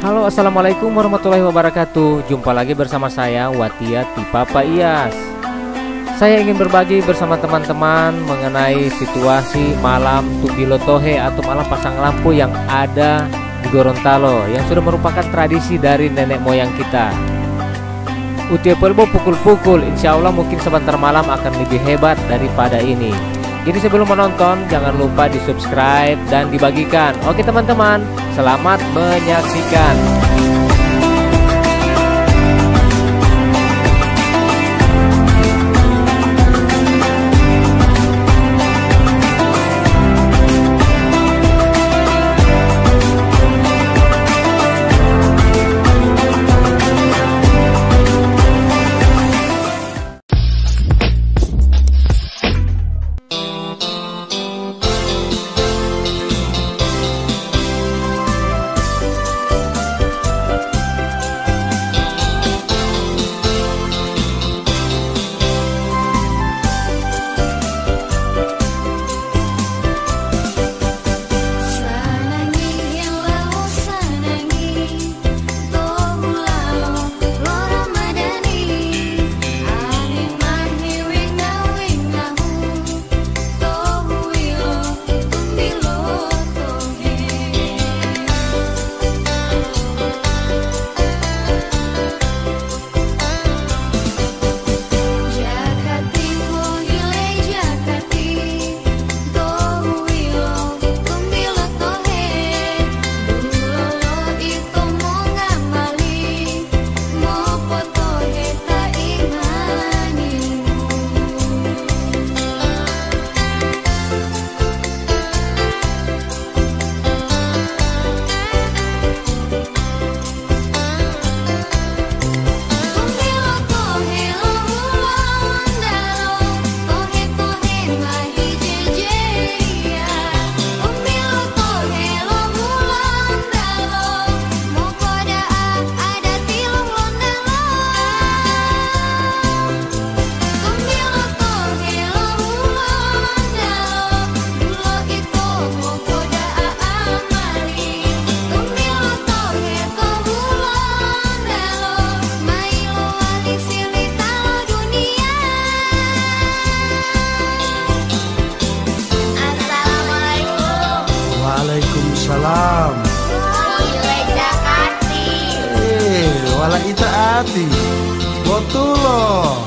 Halo, assalamualaikum warahmatullahi wabarakatuh. Jumpa lagi bersama saya Watiati Papa Iyas. Saya ingin berbagi bersama teman-teman mengenai situasi malam Tubilotohe atau malam pasang lampu yang ada di Gorontalo, yang sudah merupakan tradisi dari nenek moyang kita. Utia pelbo pukul-pukul, insya Allah mungkin sebentar malam akan lebih hebat daripada ini. Jadi sebelum menonton, jangan lupa di subscribe dan dibagikan. Oke teman-teman, selamat menyaksikan. Waalaikumsalam. Wala itaati. Botulo.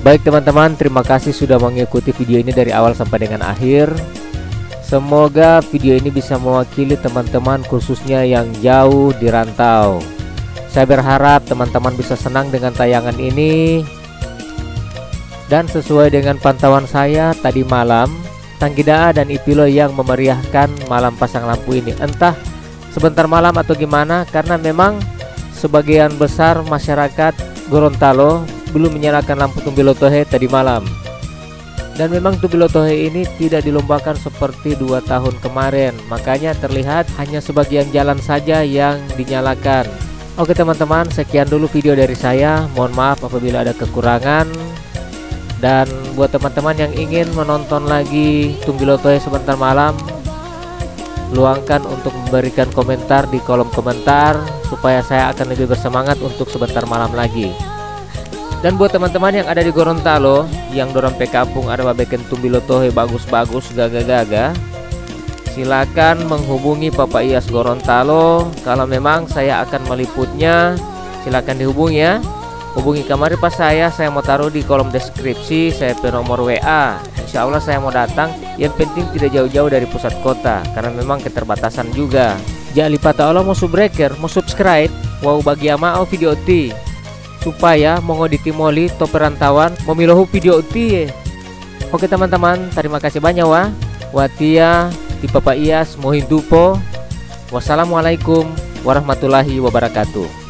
Baik teman-teman, terima kasih sudah mengikuti video ini dari awal sampai dengan akhir. Semoga video ini bisa mewakili teman-teman khususnya yang jauh di rantau. Saya berharap teman-teman bisa senang dengan tayangan ini. Dan sesuai dengan pantauan saya tadi malam, Tanggidaa dan Ipilo yang memeriahkan malam pasang lampu ini. Entah sebentar malam atau gimana, karena memang sebagian besar masyarakat Gorontalo belum menyalakan lampu Tumbilotohe tadi malam. Dan memang Tumbilotohe ini tidak dilombakan seperti 2 tahun kemarin, makanya terlihat hanya sebagian jalan saja yang dinyalakan. Oke teman-teman, sekian dulu video dari saya. Mohon maaf apabila ada kekurangan. Dan buat teman-teman yang ingin menonton lagi Tumbilotohe sebentar malam, luangkan untuk memberikan komentar di kolom komentar, supaya saya akan lebih bersemangat untuk sebentar malam lagi. Dan buat teman-teman yang ada di Gorontalo, yang dorang pe kampung ada bikin Tumbilotohe bagus-bagus gaga-gaga, silakan menghubungi Papa Iyas Gorontalo. Kalau memang saya akan meliputnya, silakan dihubungi ya. Hubungi kamari pas saya mau taruh di kolom deskripsi, saya pe nomor WA. Insya Allah saya mau datang, yang penting tidak jauh-jauh dari pusat kota, karena memang keterbatasan juga. Jangan lupa Allah mau subscribe, mau subscribe, wow bagi ama video ti, supaya mau ditimoli to perantauan memilohu video ti. Oke teman-teman, terima kasih banyak wa. Watia di Papa Iyas Mohindupo. Wassalamualaikum warahmatullahi wabarakatuh.